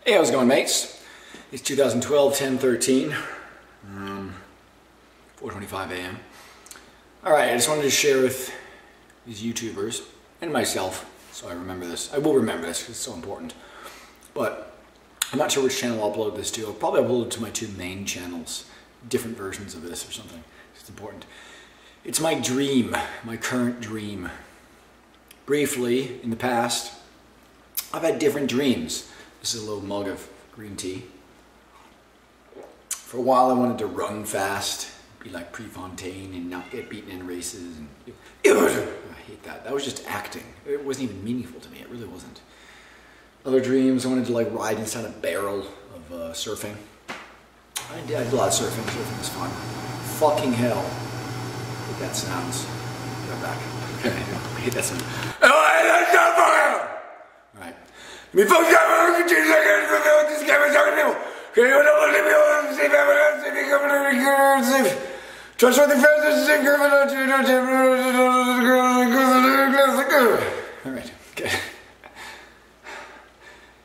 Hey, how's it going, mates? It's 2012, 10/13, 4:25 a.m. Alright, I just wanted to share with these YouTubers and myself, so I remember this. I will remember this because it's so important. But I'm not sure which channel I'll upload this to. I'll probably upload it to my two main channels, different versions of this or something. It's important. It's my dream, my current dream. Briefly, in the past, I've had different dreams. This is a little mug of green tea. For a while I wanted to run fast, be like Prefontaine and not get beaten in races. And I hate that. That was just acting. It wasn't even meaningful to me. It really wasn't. Other dreams, I wanted to like ride inside a barrel of surfing. I did a lot of surfing. Surfing was fun. Fucking hell. I hate that sounds. Be right back. Okay, I hate that sound. Alright. Alright, okay.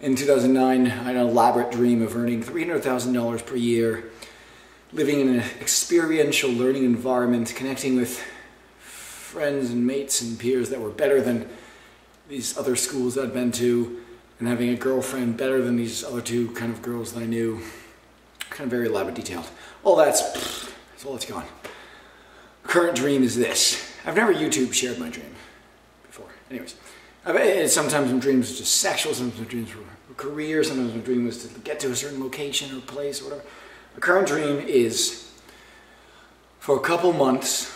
In 2009, I had an elaborate dream of earning $300,000 per year, living in an experiential learning environment, connecting with friends and mates and peers that were better than these other schools I'd been to, and having a girlfriend better than these other two kind of girls that I knew. Kind of very elaborate, detailed. All that's all that's gone. Current dream is this. I've never YouTube shared my dream before. Anyways, sometimes my dreams are just sexual, sometimes my dreams were career, sometimes my dream was to get to a certain location or place or whatever. My current dream is for a couple months,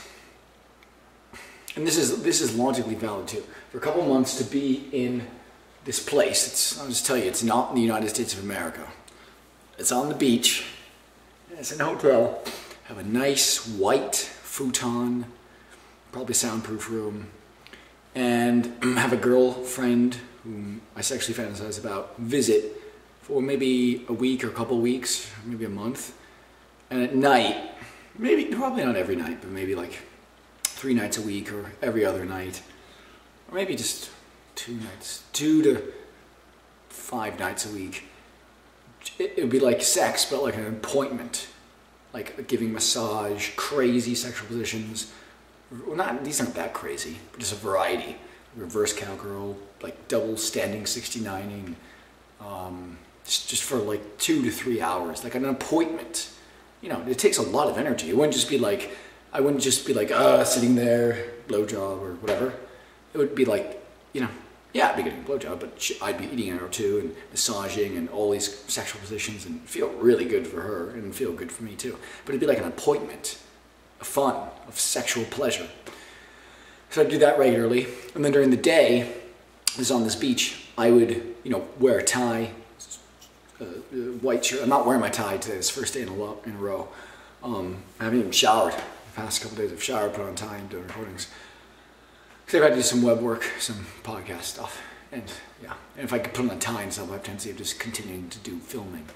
and this is logically valid too, for a couple months to be in this place. I'll just tell you, it's not in the United States of America. It's on the beach. It's in a hotel. Have a nice white futon, probably soundproof room, and have a girlfriend whom I sexually fantasize about visit for maybe a week or a couple weeks, maybe a month. And at night, probably not every night, but maybe like 3 nights a week or every other night, or maybe just 2 nights, 2 to 5 nights a week. It would be like sex, but like an appointment, like giving massage, crazy sexual positions. Well, these aren't that crazy, but just a variety. Reverse cowgirl, like double standing 69ing, just for like 2 to 3 hours, like an appointment. You know, it takes a lot of energy. It wouldn't just be like, I wouldn't just be like, sitting there, blowjob or whatever. It would be like, you know, yeah, I'd be getting a blowjob, but I'd be eating her too, and massaging and all these sexual positions, and feel really good for her and feel good for me too. But it'd be like an appointment, of fun, of sexual pleasure. So I'd do that regularly, and then during the day, is on this beach, I would, you know, wear a tie, white shirt. I'm not wearing my tie today. It's the first day in a row. I haven't even showered. The past couple days I've showered, put on tie, and done recordings. Because I've had to do some web work, some podcast stuff, and yeah. And if I could put on a tie and stuff, I have a tendency of just continuing to do filming.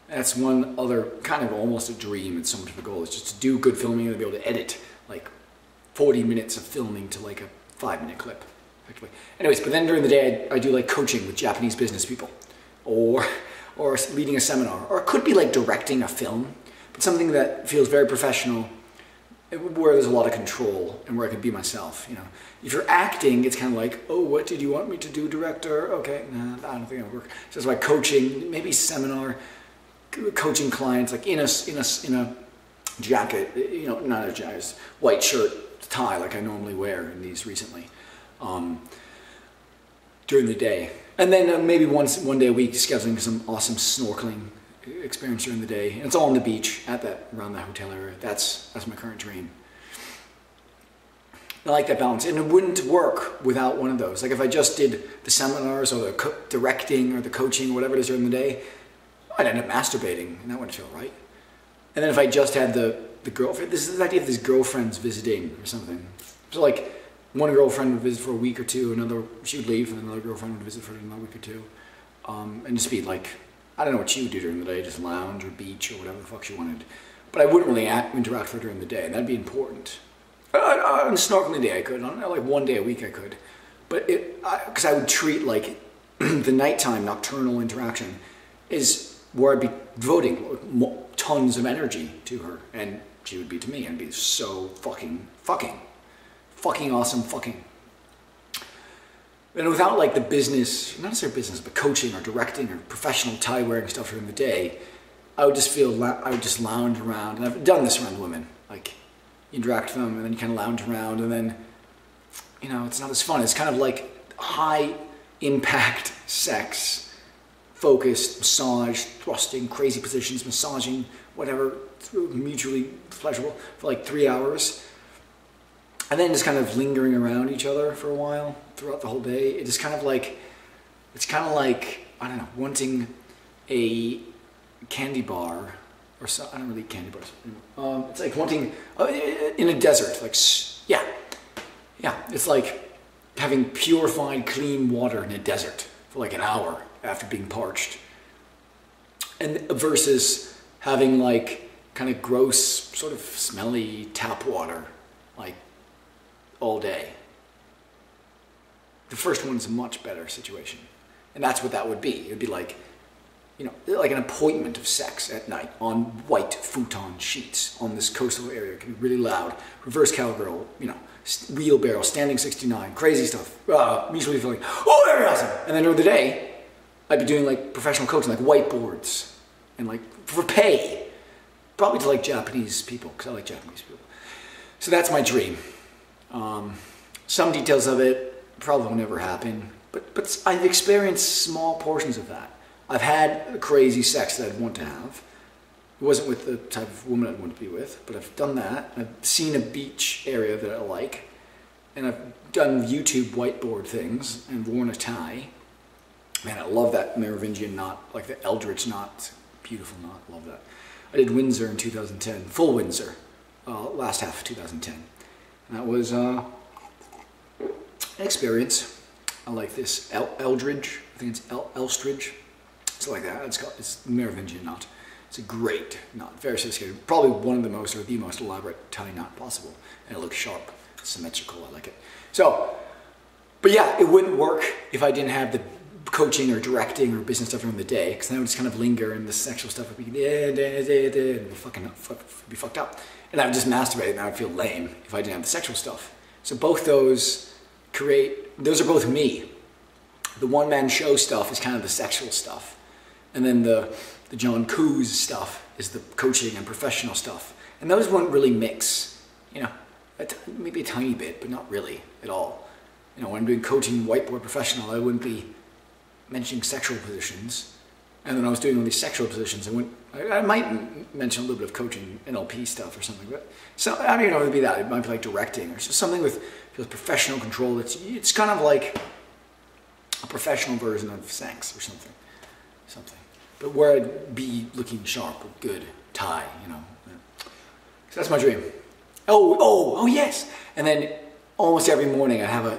That's one other kind of almost a dream. It's so much of a goal. It's just to do good filming and be able to edit like 40 minutes of filming to like a 5-minute clip, effectively. Anyways, but then during the day I do like coaching with Japanese business people, or leading a seminar, or it could be like directing a film, but something that feels very professional, where there's a lot of control and where I could be myself, you know. If you're acting, it's kind of like, oh, what did you want me to do, director? Okay, nah, I don't think it'll work. So it's like coaching, maybe seminar, coaching clients, like in a jacket, you know, not a jacket, white shirt, tie, like I normally wear in these recently, during the day. And then maybe one day a week, scheduling some awesome snorkeling experience during the day. And it's all on the beach around that hotel area. That's my current dream. I like that balance, and it wouldn't work without one of those. Like if I just did the seminars or the directing or the coaching or whatever it is during the day, I'd end up masturbating, and that wouldn't feel right. And then if I just had the girlfriend, this is the idea of these girlfriends visiting or something. So like one girlfriend would visit for a week or two, she would leave, and another girlfriend would visit for another week or two, and just be like, I don't know what she would do during the day, just lounge or beach or whatever the fuck she wanted. But I wouldn't really interact with her during the day, and that'd be important. On a snorkeling day I could, on like one day a week I could. But because I would treat like the nighttime nocturnal interaction is where I'd be devoting tons of energy to her, and she would be to me, and be so fucking awesome fucking. And without like the business, not necessarily business, but coaching or directing or professional tie wearing stuff during the day, I would just lounge around, and I've done this around women, like you interact with them and then you kind of lounge around, and then, you know, it's not as fun. It's kind of like high impact sex, focused, massage, thrusting, crazy positions, massaging, whatever, mutually pleasurable for like 3 hours. And then just kind of lingering around each other for a while throughout the whole day. It's kind of like, I don't know, wanting a candy bar or so. I don't really eat candy bars. It's like wanting in a desert, like, yeah. It's like having purified, clean water in a desert for like an hour after being parched. And versus having like kind of gross, sort of smelly tap water, like, all day. The first one's a much better situation. And that's what that would be. It would be like, you know, like an appointment of sex at night on white futon sheets on this coastal area. It can be really loud. Reverse cowgirl, you know, wheelbarrow, standing 69, crazy stuff. Usually feeling, oh, very awesome. And then during the day, I'd be doing like professional coaching, like whiteboards, and like for pay. Probably to like Japanese people, because I like Japanese people. So that's my dream. Some details of it probably will never happen, but I've experienced small portions of that. I've had crazy sex that I'd want to have. It wasn't with the type of woman I'd want to be with, but I've done that. I've seen a beach area that I like, and I've done YouTube whiteboard things and worn a tie. Man, I love that Merovingian knot, like the Eldritch knot. Beautiful knot, love that. I did Windsor in 2010, full Windsor, last half of 2010. That was an experience. I like this Eldridge. I think it's Elstridge. It's like that. It's Merovingian knot. It's a great knot, very sophisticated. Probably one of the most, or the most elaborate tie knot possible. And it looks sharp, symmetrical. I like it. So, but yeah, it wouldn't work if I didn't have the coaching or directing or business stuff during the day, because then I would just kind of linger, and the sexual stuff would be and be fucked up. And I would just masturbate, and I would feel lame if I didn't have the sexual stuff. So both those are both me. The one-man show stuff is kind of the sexual stuff. And then the John Coos stuff is the coaching and professional stuff. And those won't really mix, you know, maybe a tiny bit, but not really at all. You know, when I'm doing coaching whiteboard professional, I wouldn't be mentioning sexual positions. And then I was doing all these sexual positions, I might mention a little bit of coaching, NLP stuff or something, but so I don't even know if it would be that. It might be like directing or just something with professional control. It's kind of like a professional version of sex or something. But where I'd be looking sharp with good tie, you know. So that's my dream. Oh yes. And then almost every morning I have a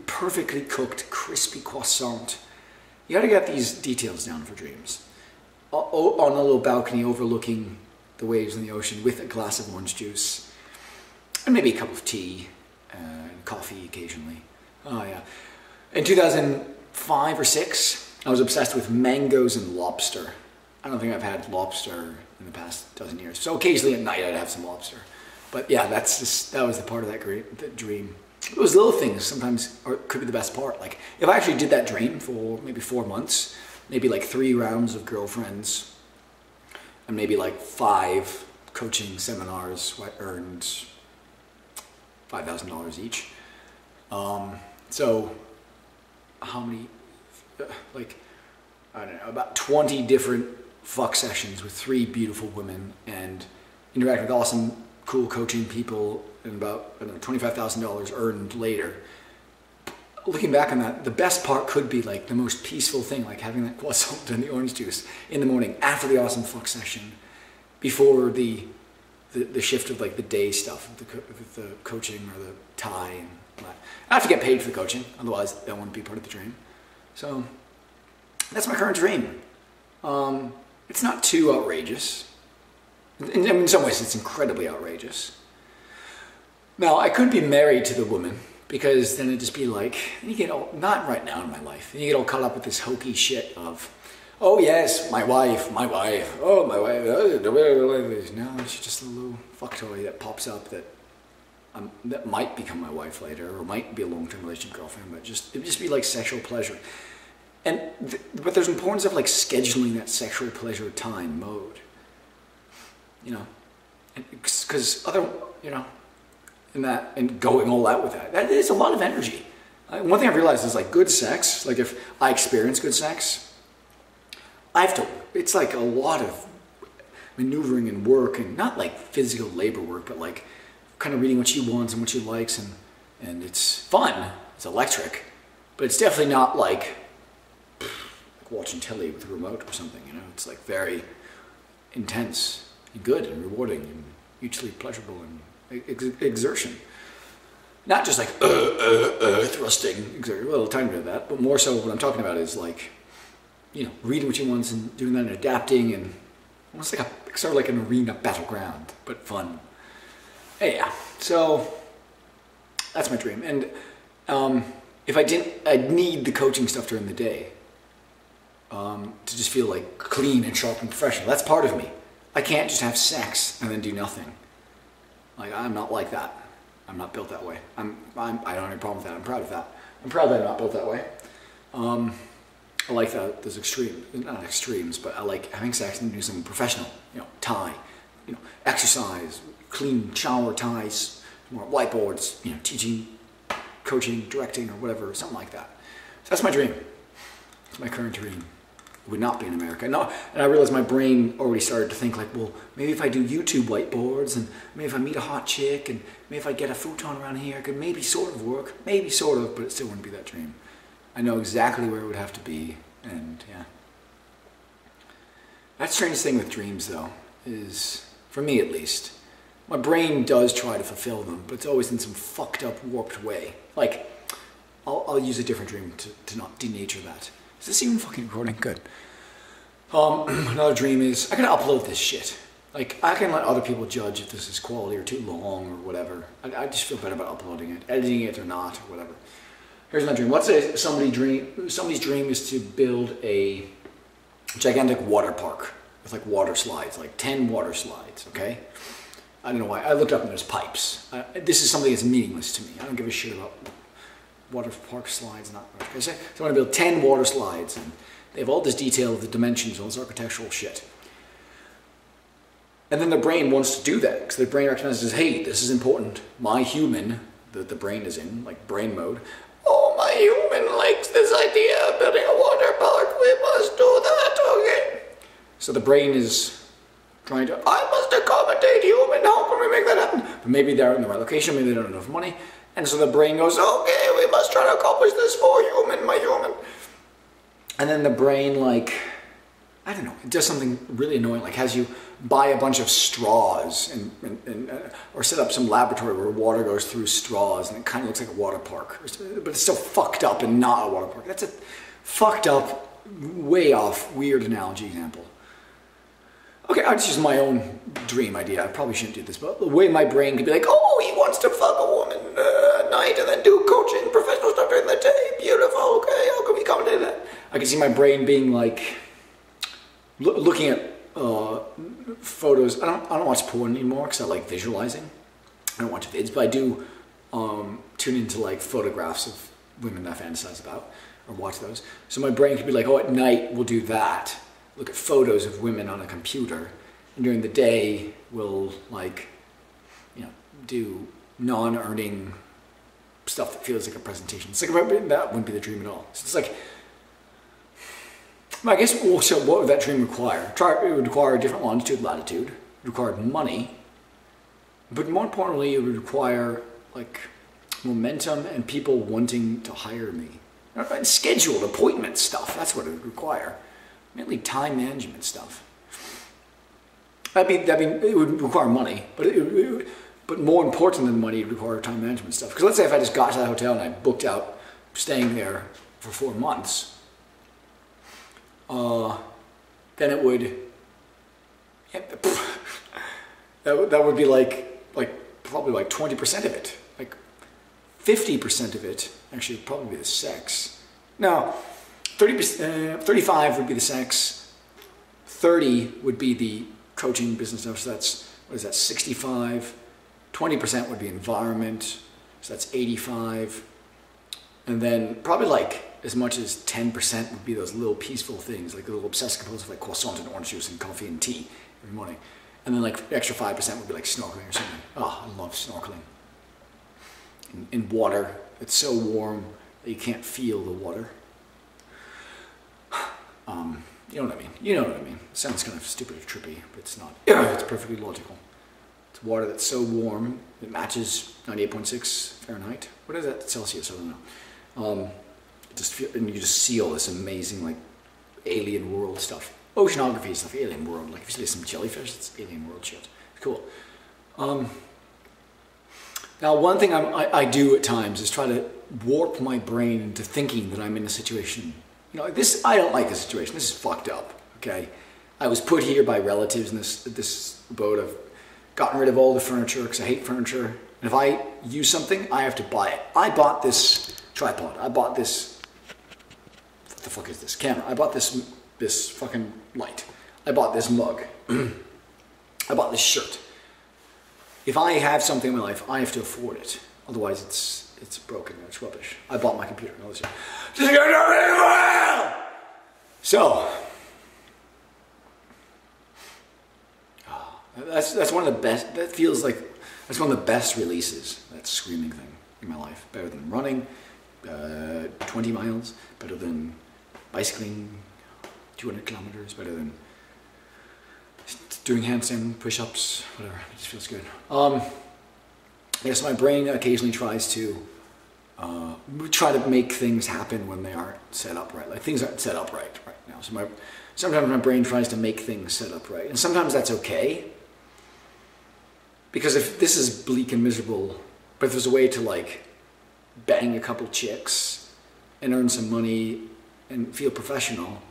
perfectly cooked, crispy croissant. You got to get these details down for dreams. On a little balcony overlooking the waves in the ocean with a glass of orange juice and maybe a cup of tea and coffee occasionally. Oh yeah. In 2005 or 6, I was obsessed with mangoes and lobster. I don't think I've had lobster in the past dozen years. So occasionally at night I'd have some lobster. But yeah, that was the part of that dream. Those little things sometimes could be the best part. Like if I actually did that dream for maybe 4 months, maybe like 3 rounds of girlfriends, and maybe like 5 coaching seminars, I earned $5,000 each. So how many, like, I don't know, about 20 different fuck sessions with 3 beautiful women and interact with awesome, cool coaching people, and about $25,000 earned later. Looking back on that, the best part could be like the most peaceful thing, like having that croissant and the orange juice in the morning after the awesome fuck session, before the shift of like the day stuff, with the coaching or the tie and all that. I have to get paid for the coaching, otherwise that wouldn't be part of the dream. So that's my current dream. It's not too outrageous. In some ways, it's incredibly outrageous. Now, I could be married to the woman, because then it'd just be like, you get all, not right now in my life, you get all caught up with this hokey shit of, Oh yes, my wife. Oh, my wife. No, she's just a little fuck toy that pops up that might become my wife later, or might be a long-term relationship girlfriend, but it'd just be like sexual pleasure. But there's importance of like scheduling that sexual pleasure time mode. You know, because and going all out with that is a lot of energy. One thing I've realized is like good sex, like if I experience good sex, it's like a lot of maneuvering and work, and not like physical labor work, but like kind of reading what she wants and what she likes, and it's fun, it's electric, but it's definitely not like watching telly with a remote or something, you know. It's like very intense and good and rewarding and mutually pleasurable and exertion. Not just like thrusting, well, a tiny bit of that, but more so what I'm talking about is like, you know, reading what she wants and doing that and adapting, and almost like sort of like an arena battleground, but fun. Yeah, so that's my dream. And if I didn't, I'd need the coaching stuff during the day to just feel like clean and sharp and professional. That's part of me. I can't just have sex and then do nothing. Like, I'm not like that. I'm not built that way. I don't have any problem with that. I'm proud of that. I'm proud that I'm not built that way. I like that there's extremes, not extremes, but I like having sex and doing something professional. You know, tie, you know, exercise, clean shower ties, more whiteboards, you know, teaching, coaching, directing, or whatever, something like that. So that's my dream. It's my current dream. It would not be in America. No, and I realized my brain already started to think like, well, maybe if I do YouTube whiteboards, and maybe if I meet a hot chick, and maybe if I get a futon around here, it could maybe sort of work. Maybe sort of, but it still wouldn't be that dream. I know exactly where it would have to be, and yeah. That strange thing with dreams, though, is, for me at least, my brain does try to fulfill them, but it's always in some fucked up, warped way. Like, I'll use a different dream to not denature that. Is this even fucking recording? Good. Another dream is, I can upload this shit. Like, I can let other people judge if this is quality or too long or whatever. I just feel better about uploading it, editing it or not, or whatever. Here's my dream. Let's say somebody's dream is to build a gigantic water park with like water slides, like 10 water slides, okay? I don't know why. I looked up and there's pipes. This is something that's meaningless to me. I don't give a shit about water park slides. Okay, so I want to build 10 water slides, and they have all this detail of the dimensions, all this architectural shit. And then the brain wants to do that, because the brain recognizes, hey, this is important. My human, that the brain is in, like brain mode, oh, my human likes this idea of building a water park. We must do that, okay? So the brain is trying to, I must accommodate human. How can we make that happen? But maybe they're in the right location. Maybe they don't have enough money. And so the brain goes, okay, we must try to accomplish this for human, my human. And then the brain, like, I don't know, it does something really annoying, like has you buy a bunch of straws or set up some laboratory where water goes through straws, and it kind of looks like a water park, but it's still fucked up and not a water park. That's a fucked up, way off, weird analogy example. Okay, I'll just use my own dream idea. I probably shouldn't do this, but the way my brain could be like, oh, he wants to fuck a woman at night and then do coaching, professional stuff during the day. Beautiful, okay, how can we accommodate that? I can see my brain being like, looking at photos. I don't watch porn anymore because I like visualizing. I don't watch vids, but I do tune into like photographs of women that I fantasize about or watch those. So my brain could be like, oh, at night we'll do that. Look at photos of women on a computer, and during the day we'll like, you know, do non-earning stuff that feels like a presentation. It's like that wouldn't be the dream at all. So it's like, I guess also what would that dream require? It would require a different longitude, latitude. It would require money, but more importantly, it would require like momentum and people wanting to hire me. And scheduled appointment stuff. That's what it would require. Mainly time management stuff. I mean, it would require money, but more important than money, it would require time management stuff. Because let's say if I just got to the hotel and I booked out staying there for 4 months, then it would, that would be like probably like 20% of it, like 50% of it actually would probably be the sex. Now, 35 would be the sex, 30 would be the coaching business stuff, so that's, what is that, 65, 20% would be environment, so that's 85, and then probably like as much as 10% would be those little peaceful things, like the little obsessive compulsive, like croissant and orange juice and coffee and tea every morning. And then like the extra 5% would be like snorkeling or something. Oh, I love snorkeling. In water, it's so warm that you can't feel the water. You know what I mean? You know what I mean. It sounds kind of stupid or trippy, but it's not. It's perfectly logical. It's water that's so warm, it matches 98.6 Fahrenheit. What is that? Celsius, I don't know. Just feel, and you just see all this amazing like alien world stuff. Oceanography stuff, alien world. Like if you see some jellyfish, it's alien world shit. It's cool. Now one thing I do at times is try to warp my brain into thinking that I'm in a situation. You know, this, I don't like this situation. This is fucked up, okay? I was put here by relatives in this abode. I've gotten rid of all the furniture because I hate furniture. And if I use something, I have to buy it. I bought this tripod. I bought this, what the fuck is this? Camera. I bought this fucking light. I bought this mug. I bought this shirt. If I have something in my life, I have to afford it. Otherwise it's broken and it's rubbish. I bought my computer and all this shit. So that's one of the best. That feels like that's one of the best releases. That screaming thing in my life. Better than running 20 miles. Better than bicycling 200 kilometers. Better than doing handstand push-ups. Whatever. It just feels good. Yes, my brain occasionally tries to try to make things happen when they aren't set up right. Like things aren't set up right now. So sometimes my brain tries to make things set up right. And sometimes that's okay. Because if this is bleak and miserable, but if there's a way to like bang a couple chicks and earn some money and feel professional,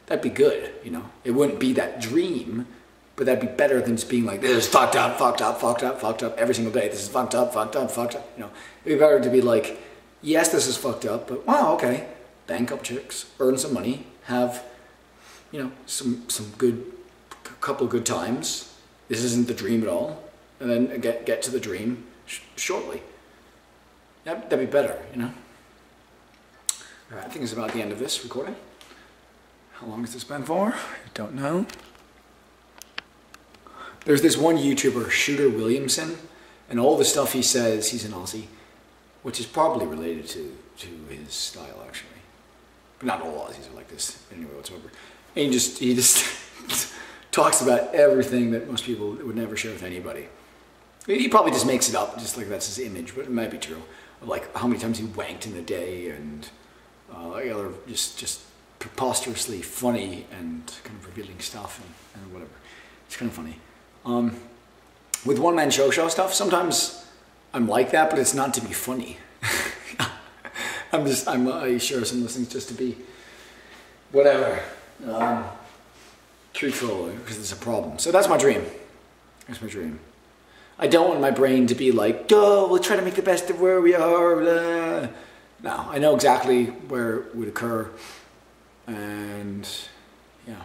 that'd be good, you know? It wouldn't be that dream, but that'd be better than just being like, this is fucked up, fucked up, fucked up, fucked up every single day. This is fucked up, fucked up, fucked up. You know, it'd be better to be like, yes, this is fucked up, but wow, okay. Bang up chicks, earn some money, have, you know, some good, couple good times. This isn't the dream at all. And then get to the dream shortly. That'd be better, you know? All right, I think it's about the end of this recording. How long has this been for? I don't know. There's this one YouTuber, Shooter Williamson, and all the stuff he says, he's an Aussie, which is probably related to his style, actually. But not all Aussies are like this anyway whatsoever. And he just talks about everything that most people would never share with anybody. He probably just makes it up, just like that's his image, but it might be true. Like how many times he wanked in a day, and other just preposterously funny and kind of revealing stuff and whatever. It's kind of funny. With one-man show stuff, sometimes I'm like that, but it's not to be funny. I share some of those things just to be whatever, truthful, because it's a problem. So that's my dream. That's my dream. I don't want my brain to be like, oh, we'll try to make the best of where we are. Blah. No, I know exactly where it would occur, and yeah.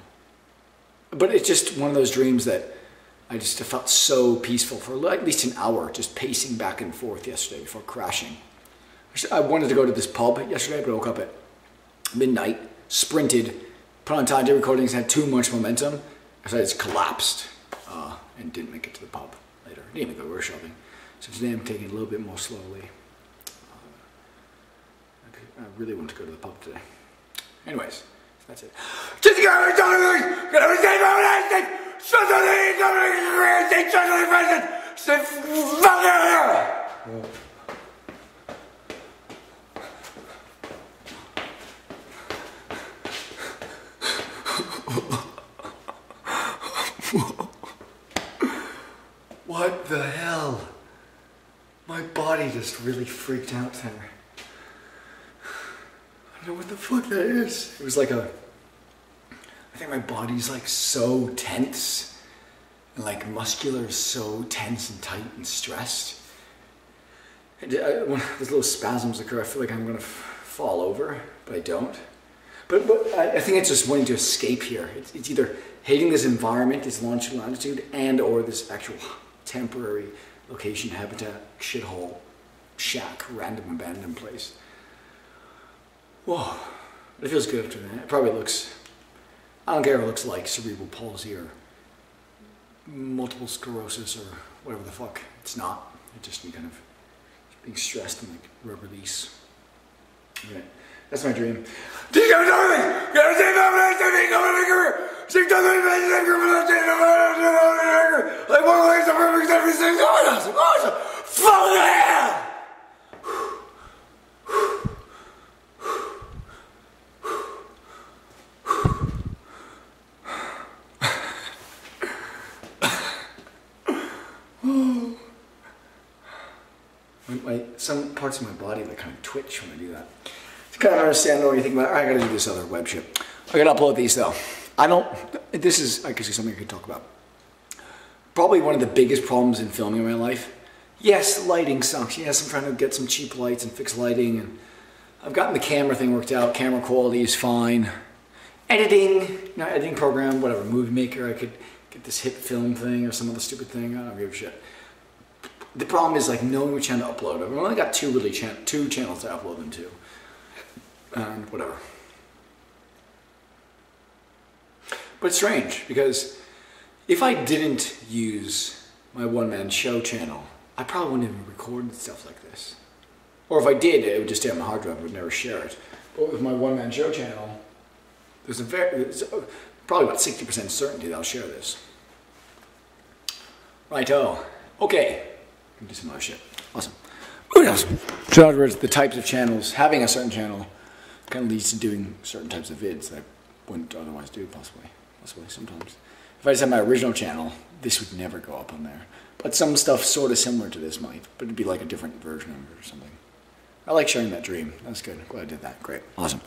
But it's just one of those dreams that I just felt so peaceful for at least an hour, just pacing back and forth yesterday before crashing. I wanted to go to this pub yesterday, but I woke up at midnight, sprinted, put on time to recordings, had too much momentum, so I just collapsed and didn't make it to the pub later. Didn't even go grocery shopping. So today I'm taking it a little bit more slowly. I really want to go to the pub today. Anyways, that's it. What the hell? My body just really freaked out there. I don't know what the fuck that is. It was like I think my body's like so tense and like muscular, so tense and tight and stressed. When those little spasms occur, I feel like I'm gonna fall over, but I don't. But I think it's just wanting to escape here. It's either hating this environment, this longitude, latitude, and or this actual temporary location, habitat, shithole, shack, random abandoned place. Whoa, it feels good after that. It probably looks, I don't care if it looks like cerebral palsy or multiple sclerosis or whatever the fuck. It's not. It's just me kind of being stressed and like release. Okay, that's my dream. Some parts of my body that kind of twitch when I do that. To kind of understand what you think about, I gotta do this other web shit. I gotta upload these though. This is actually something I could talk about. Probably one of the biggest problems in filming in my life. Yes, lighting sucks. Yes, I'm trying to get some cheap lights and fix lighting, and I've gotten the camera thing worked out. Camera quality is fine. Editing program, whatever, Movie Maker, I could get this hit film thing or some other stupid thing. I don't give a shit. The problem is like knowing which channel to upload. I've only got two channels to upload them to. And whatever. But it's strange because if I didn't use my one-man show channel, I probably wouldn't even record stuff like this. Or if I did, it would just stay on my hard drive. I would never share it. But with my one-man show channel, there's probably about 60% certainty that I'll share this. Righto. Okay. Do some other shit. Awesome. So in other words, the types of channels, having a certain channel kind of leads to doing certain types of vids that I wouldn't otherwise do, possibly sometimes. If I just had my original channel, this would never go up on there. But some stuff sort of similar to this might, but it'd be like a different version of it or something. I like sharing that dream. That's good. Glad I did that. Great. Awesome.